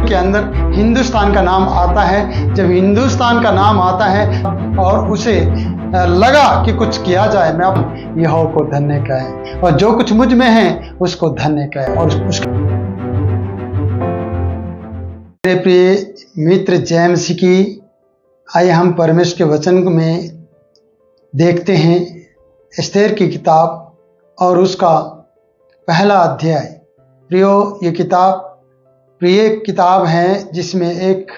के अंदर हिंदुस्तान का नाम आता है। जब हिंदुस्तान का नाम आता है और उसे लगा कि कुछ किया जाए, मैं अब यहोवा को धन्य कहे और जो कुछ मुझ में है उसको धन्य कहे। और मेरे प्रिय मित्र जेम्स की आइए हम परमेश्वर के वचन में देखते हैं एस्तेर की किताब और उसका पहला अध्याय। प्रियो, ये किताब प्रिय किताब है जिसमें एक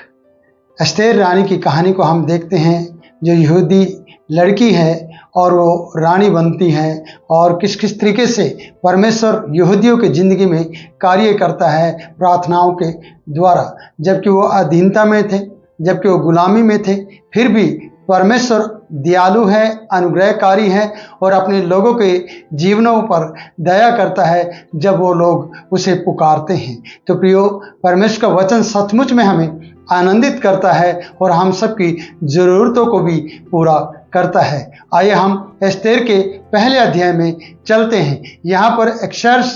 एस्तेर रानी की कहानी को हम देखते हैं, जो यहूदी लड़की है और वो रानी बनती है और किस किस तरीके से परमेश्वर यहूदियों की ज़िंदगी में कार्य करता है प्रार्थनाओं के द्वारा। जबकि वो अधीनता में थे, जबकि वो गुलामी में थे, फिर भी परमेश्वर दयालु है, अनुग्रहकारी है और अपने लोगों के जीवनों पर दया करता है जब वो लोग उसे पुकारते हैं। तो प्रियो, परमेश्वर का वचन सचमुच में हमें आनंदित करता है और हम सबकी ज़रूरतों को भी पूरा करता है। आइए हम एस्तेर के पहले अध्याय में चलते हैं। यहाँ पर एक्सर्स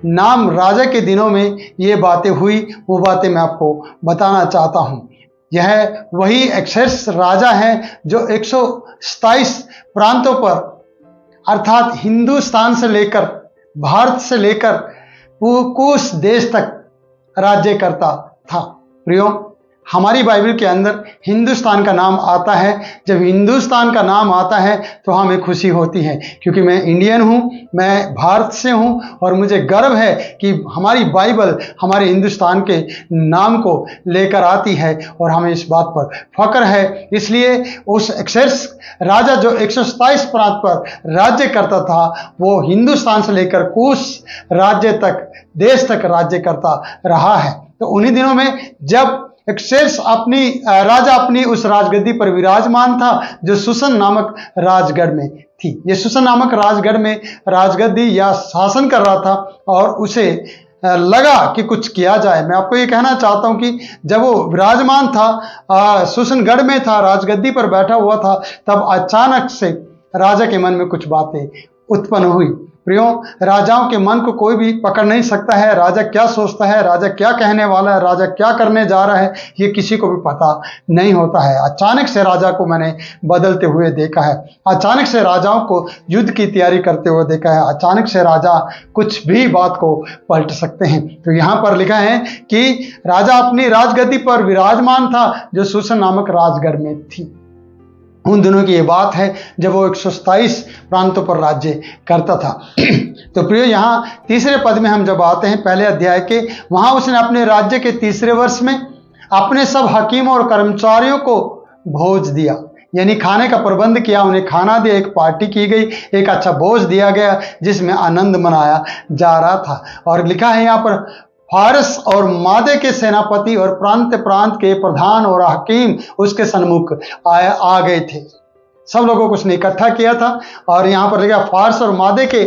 नाम राजा के दिनों में ये बातें हुई, वो बातें मैं आपको बताना चाहता हूँ। यह वही एक्सर्स राजा है जो 127 प्रांतों पर अर्थात हिंदुस्तान से लेकर भारत से लेकर कुश देश तक राज्य करता था। प्रियो, हमारी बाइबल के अंदर हिंदुस्तान का नाम आता है। जब हिंदुस्तान का नाम आता है तो हमें खुशी होती है, क्योंकि मैं इंडियन हूँ, मैं भारत से हूँ और मुझे गर्व है कि हमारी बाइबल हमारे हिंदुस्तान के नाम को लेकर आती है और हमें इस बात पर फख्र है। इसलिए उस एक्सर्स राजा जो 127 प्रांत पर राज्य करता था, वो हिंदुस्तान से लेकर कुश राज्य तक, देश तक राज्य करता रहा है। तो उन्हीं दिनों में जब एक्सर्स राजा अपनी उस राजगद्दी पर विराजमान था जो सुसन नामक राजगढ़ में थी। ये सुसन नामक राजगढ़ में राजगद्दी या शासन कर रहा था और उसे लगा कि कुछ किया जाए। मैं आपको ये कहना चाहता हूँ कि जब वो विराजमान था, सुसनगढ़ में था, राजगद्दी पर बैठा हुआ था, तब अचानक से राजा के मन में कुछ बातें उत्पन्न हुई। प्रियो, राजाओं के मन को कोई भी पकड़ नहीं सकता है। राजा क्या सोचता है, राजा क्या कहने वाला है, राजा क्या करने जा रहा है, ये किसी को भी पता नहीं होता है। अचानक से राजा को मैंने बदलते हुए देखा है, अचानक से राजाओं को युद्ध की तैयारी करते हुए देखा है, अचानक से राजा कुछ भी बात को पलट सकते हैं। तो यहाँ पर लिखा है कि राजा अपनी राजगद्दी पर विराजमान था जो सुसन नामक राजगढ़ में थी। उन दिनों की ये बात है जब वो 127 प्रांतों पर राज्य करता था। तो प्रियो, यहाँ तीसरे पद में हम जब आते हैं पहले अध्याय के, वहाँ उसने अपने राज्य के तीसरे वर्ष में अपने सब हकीमों और कर्मचारियों को भोज दिया, यानी खाने का प्रबंध किया, उन्हें खाना दिया, एक पार्टी की गई, एक अच्छा भोज दिया गया जिसमें आनंद मनाया जा रहा था। और लिखा है यहाँ पर फारस और मादे के सेनापति और प्रांत प्रांत के प्रधान और हकीम उसके सन्मुख आ गए थे। सब लोगों को उसने इकट्ठा किया था और यहाँ पर लिखा फारस और मादे के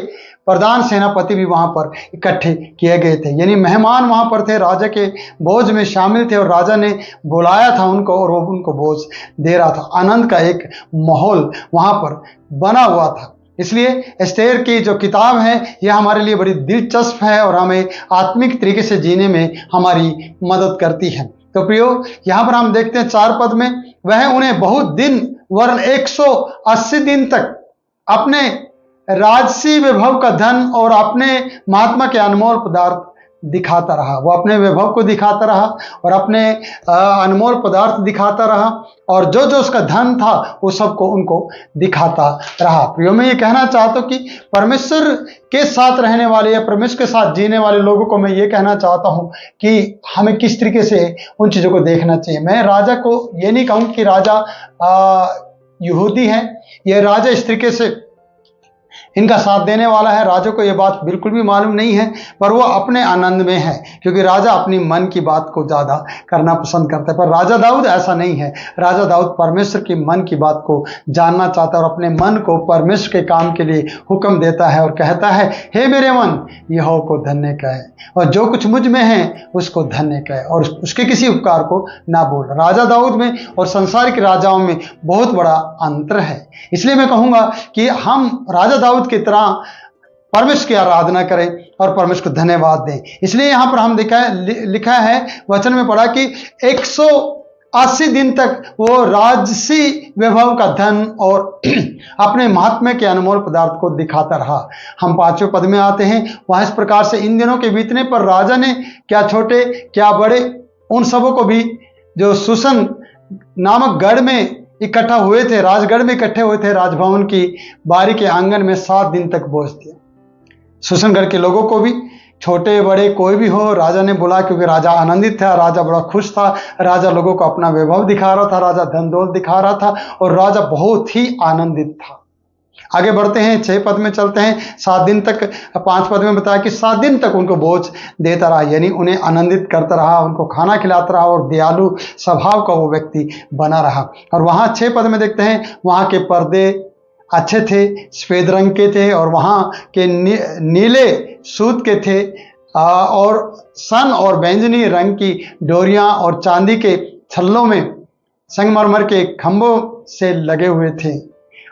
प्रधान सेनापति भी वहाँ पर इकट्ठे किए गए थे, यानी मेहमान वहाँ पर थे, राजा के भोज में शामिल थे और राजा ने बुलाया था उनको और वो उनको भोज दे रहा था। आनंद का एक माहौल वहाँ पर बना हुआ था। इसलिए एस्तेर की जो किताब है यह हमारे लिए बड़ी दिलचस्प है और हमें आत्मिक तरीके से जीने में हमारी मदद करती है। तो प्रियो, यहाँ पर हम देखते हैं 4 पद में, वह उन्हें बहुत दिन वरन 180 दिन तक अपने राजसी वैभव का धन और अपने महात्मा के अनमोल पदार्थ दिखाता रहा। वो अपने वैभव को दिखाता रहा और अपने अनमोल पदार्थ दिखाता रहा और जो जो उसका धन था वो सबको उनको दिखाता रहा। प्रियो, मैं ये कहना चाहता हूँ कि परमेश्वर के साथ रहने वाले या परमेश्वर के साथ जीने वाले लोगों को मैं ये कहना चाहता हूँ कि हमें किस तरीके से उन चीज़ों को देखना चाहिए। मैं राजा को ये नहीं कहूँ कि राजा यहूदी है, ये राजा इस तरीके से इनका साथ देने वाला है। राजा को यह बात बिल्कुल भी मालूम नहीं है, पर वो अपने आनंद में है, क्योंकि राजा अपनी मन की बात को ज़्यादा करना पसंद करता है। पर राजा दाऊद ऐसा नहीं है। राजा दाऊद परमेश्वर की मन की बात को जानना चाहता है और अपने मन को परमेश्वर के काम के लिए हुक्म देता है और कहता है, हे मेरे मन, यहोवा को धन्य कहे और जो कुछ मुझ में है उसको धन्य कहे और उसके किसी उपकार को ना बोल। राजा दाऊद में और संसारिक राजाओं में बहुत बड़ा अंतर है। इसलिए मैं कहूँगा कि हम राजा दाऊद की तरह परमेश्वर की आराधना करें और परमेश्वर को धन्यवाद दें। इसलिए यहाँ पर हम लिखा है वचन में पढ़ा कि 180 दिन तक वो राजसी वैभव का धन और अपने महात्म्य के अनमोल पदार्थ को दिखाता रहा। हम 5वें पद में आते हैं। वहां इस प्रकार से इन दिनों के बीतने पर राजा ने क्या छोटे क्या बड़े उन सबों को भी जो सुसन नामक गढ़ में इकट्ठा हुए थे, राजगढ़ में इकट्ठे हुए थे, राजभवन की बारी के आंगन में 7 दिन तक बोझ दिया। सुसनगढ़ के लोगों को भी, छोटे बड़े कोई भी हो, राजा ने बुला, क्योंकि राजा आनंदित था, राजा बड़ा खुश था, राजा लोगों को अपना वैभव दिखा रहा था, राजा धन दौलत दिखा रहा था और राजा बहुत ही आनंदित था। आगे बढ़ते हैं, 6 पद में चलते हैं। 7 दिन तक, 5 पद में बताया कि 7 दिन तक उनको बोझ देता रहा, यानी उन्हें आनंदित करता रहा, उनको खाना खिलाता रहा और दयालु स्वभाव का वो व्यक्ति बना रहा। और वहाँ 6 पद में देखते हैं, वहाँ के पर्दे अच्छे थे, सफेद रंग के थे और वहाँ के नीले सूत के थे और सन और बैंगनी रंग की डोरियां और चांदी के छल्लों में संगमरमर के खंभों से लगे हुए थे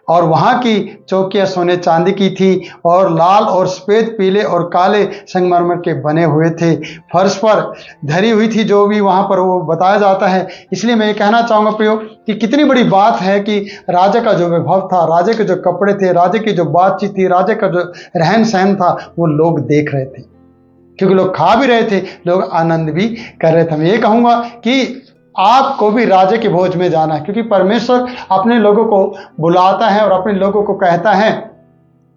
और वहाँ की चौकियाँ सोने चांदी की थी और लाल और सफ़ेद पीले और काले संगमरमर के बने हुए थे। फर्श पर धरी हुई थी, जो भी वहाँ पर वो बताया जाता है। इसलिए मैं ये कहना चाहूँगा प्रियो कि कितनी बड़ी बात है कि राजा का जो वैभव था, राजा के जो कपड़े थे, राजा की जो बातचीत थी, राजा का जो रहन सहन था, वो लोग देख रहे थे, क्योंकि लोग खा भी रहे थे, लोग आनंद भी कर रहे थे। मैं ये कहूँगा कि आपको भी राजा के भोज में जाना है, क्योंकि परमेश्वर अपने लोगों को बुलाता है और अपने लोगों को कहता है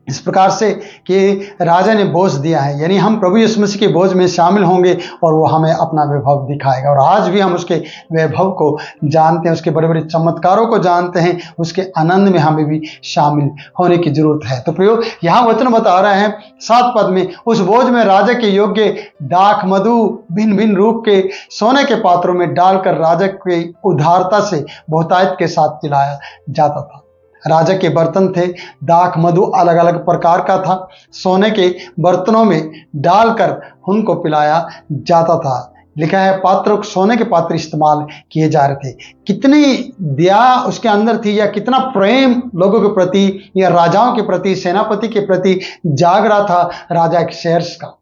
इस प्रकार से कि राजा ने भोज दिया है, यानी हम प्रभु यीशु मसीह के भोज में शामिल होंगे और वो हमें अपना वैभव दिखाएगा। और आज भी हम उसके वैभव को जानते हैं, उसके बड़े बड़े चमत्कारों को जानते हैं, उसके आनंद में हमें भी शामिल होने की जरूरत है। तो प्रियो, यहाँ वचन बता रहे हैं 7 पद में, उस भोज में राजा के योग्य दाख मधु भिन्न भिन्न रूप के सोने के पात्रों में डालकर राजा की उदारता से बहुतायत के साथ पिलाया जाता था। राजा के बर्तन थे, दाख मधु अलग अलग प्रकार का था, सोने के बर्तनों में डालकर उनको पिलाया जाता था। लिखा है पात्र, सोने के पात्र इस्तेमाल किए जा रहे थे। कितनी दया उसके अंदर थी, या कितना प्रेम लोगों के प्रति या राजाओं के प्रति, सेनापति के प्रति जाग रहा था राजा एक्सर्स का।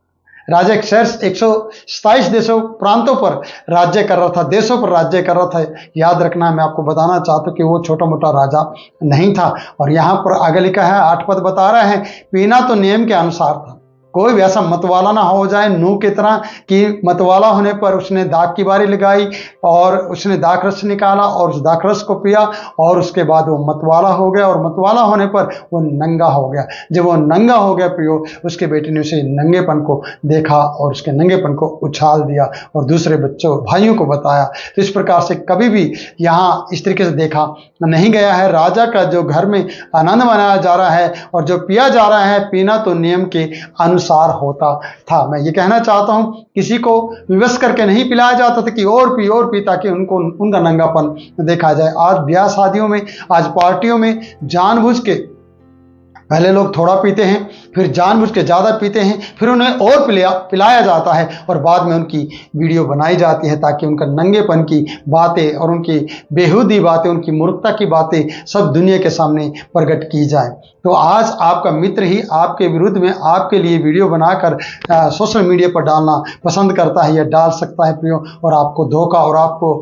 राजा एक्सर्स 127 देशों प्रांतों पर राज्य कर रहा था, देशों पर राज्य कर रहा था। याद रखना, मैं आपको बताना चाहता हूँ कि वो छोटा मोटा राजा नहीं था। और यहाँ पर आगे लिखा है, 8 पद बता रहा है, पीना तो नियम के अनुसार था, कोई भी ऐसा मतवाला ना हो जाए नूह की तरह कि मतवाला होने पर उसने दाख की बारी लगाई और उसने दाख रस निकाला और उस दाख रस को पिया और उसके बाद वो मतवाला हो गया, और मतवाला होने पर वो नंगा हो गया। जब वो नंगा हो गया प्रियो, उसके बेटे ने उसे नंगेपन को देखा और उसके नंगेपन को उछाल दिया और दूसरे बच्चों भाइयों को बताया। तो इस प्रकार से कभी भी यहाँ इस तरीके से देखा नहीं गया है। राजा का जो घर में आनंद मनाया जा रहा है और जो पिया जा रहा है, पीना तो नियम के अनुसार होता था। मैं ये कहना चाहता हूं, किसी को विवश करके नहीं पिलाया जाता था कि और पी ताकि उनका नंगापन देखा जाए। आज ब्याह शादियों में, आज पार्टियों में जानबूझ के पहले लोग थोड़ा पीते हैं, फिर जानबूझ के ज़्यादा पीते हैं, फिर उन्हें और पिलाया जाता है और बाद में उनकी वीडियो बनाई जाती है ताकि उनका नंगेपन की बातें और उनकी बेहूदी बातें, उनकी मूर्खता की बातें सब दुनिया के सामने प्रकट की जाए। तो आज आपका मित्र ही आपके विरुद्ध में आपके लिए वीडियो बनाकर सोशल मीडिया पर डालना पसंद करता है या डाल सकता है प्रियो, और आपको धोखा और आपको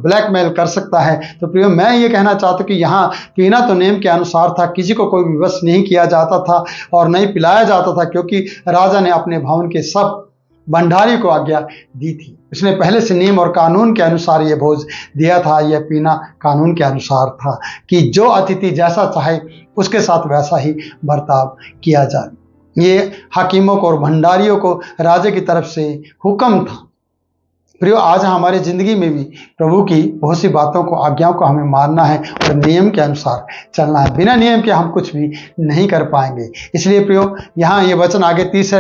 ब्लैकमेल कर सकता है। तो प्रियो, मैं ये कहना चाहता हूँ कि यहाँ पीना तो नियम के अनुसार था, किसी को कोई विवश नहीं किया जाता था और नहीं पिलाया जाता था, क्योंकि राजा ने अपने भवन के सब भंडारी को आज्ञा दी थी। उसने पहले से नियम और कानून के अनुसार ये भोज दिया था। यह पीना कानून के अनुसार था कि जो अतिथि जैसा चाहे उसके साथ वैसा ही बर्ताव किया जाए। ये हाकिमों को और भंडारियों को राजा की तरफ से हुक्म था। प्रियो, आज हमारी ज़िंदगी में भी प्रभु की बहुत सी बातों को, आज्ञाओं को हमें मानना है और नियम के अनुसार चलना है। बिना नियम के हम कुछ भी नहीं कर पाएंगे। इसलिए प्रियो, यहाँ ये वचन आगे 30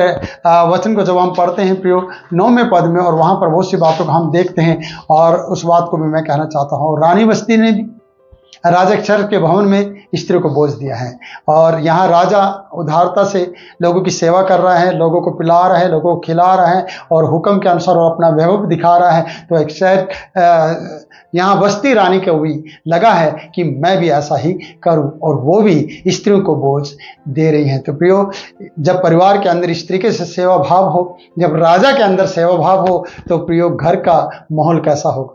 वचन को जब हम पढ़ते हैं प्रियो 9वें पद में, और वहाँ पर बहुत सी बातों को हम देखते हैं और उस बात को भी मैं कहना चाहता हूँ। रानी वस्ती ने भी राजा अक्षर के भवन में स्त्री को बोझ दिया है। और यहाँ राजा उदारता से लोगों की सेवा कर रहा है, लोगों को पिला रहा है, लोगों को खिला रहा है और हुक्म के अनुसार वो अपना वैभव दिखा रहा है। तो अक्षर यहाँ वस्ती रानी को भी लगा है कि मैं भी ऐसा ही करूं, और वो भी स्त्रियों को बोझ दे रही हैं। तो प्रियो, जब परिवार के अंदर स्त्री के सेवा भाव हो, जब राजा के अंदर सेवा भाव हो, तो प्रियो घर का माहौल कैसा होगा।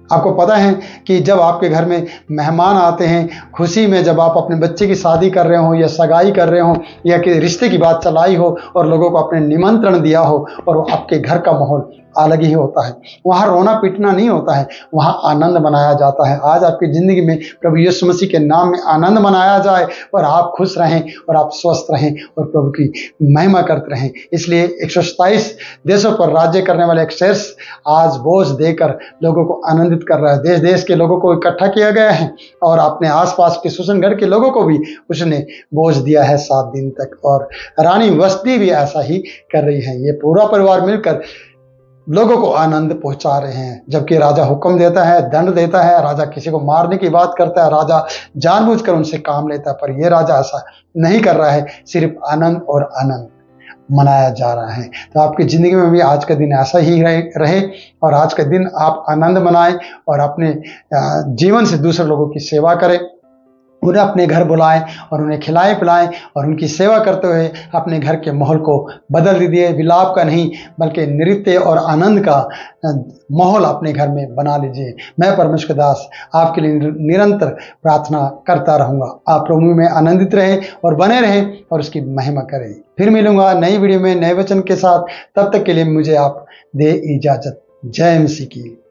आपको पता है कि जब आपके घर में मेहमान आते हैं, खुशी में जब आप अपने बच्चे की शादी कर रहे हो या सगाई कर रहे हो या कि रिश्ते की बात चलाई हो और लोगों को आपने निमंत्रण दिया हो, और आपके घर का माहौल अलग ही होता है। वहाँ रोना पीटना नहीं होता है, वहाँ आनंद मनाया जाता है। आज आपकी ज़िंदगी में प्रभु यीशु मसीह के नाम में आनंद मनाया जाए और आप खुश रहें और आप स्वस्थ रहें और प्रभु की महिमा करते रहें। इसलिए 127 देशों पर राज्य करने वाले अक्षर्स आज बोझ देकर लोगों को आनंदित कर रहा है। देश देश के लोगों को इकट्ठा किया गया है और अपने आसपास के सुसनगढ़ के लोगों को भी उसने बोझ दिया है 7 दिन तक। और रानी वस्ती भी ऐसा ही कर रही है। ये पूरा परिवार मिलकर लोगों को आनंद पहुंचा रहे हैं। जबकि राजा हुक्म देता है, दंड देता है, राजा किसी को मारने की बात करता है, राजा जानबूझकर उनसे काम लेता है, पर यह राजा ऐसा नहीं कर रहा है। सिर्फ आनंद और आनंद मनाया जा रहा है। तो आपकी ज़िंदगी में भी आज का दिन ऐसा ही रहे और आज का दिन आप आनंद मनाएं और अपने जीवन से दूसरे लोगों की सेवा करें, उन्हें अपने घर बुलाएं और उन्हें खिलाएं पिलाएं और उनकी सेवा करते हुए अपने घर के माहौल को बदल दीजिए। विलाप का नहीं बल्कि नृत्य और आनंद का माहौल अपने घर में बना लीजिए। मैं परमेश्वर दास आपके लिए निरंतर प्रार्थना करता रहूँगा। आप प्रभु में आनंदित रहें और बने रहें और उसकी महिमा करें। फिर मिलूंगा नई वीडियो में नए वचन के साथ। तब तक के लिए मुझे आप दे इजाज़त। जय मसीह की।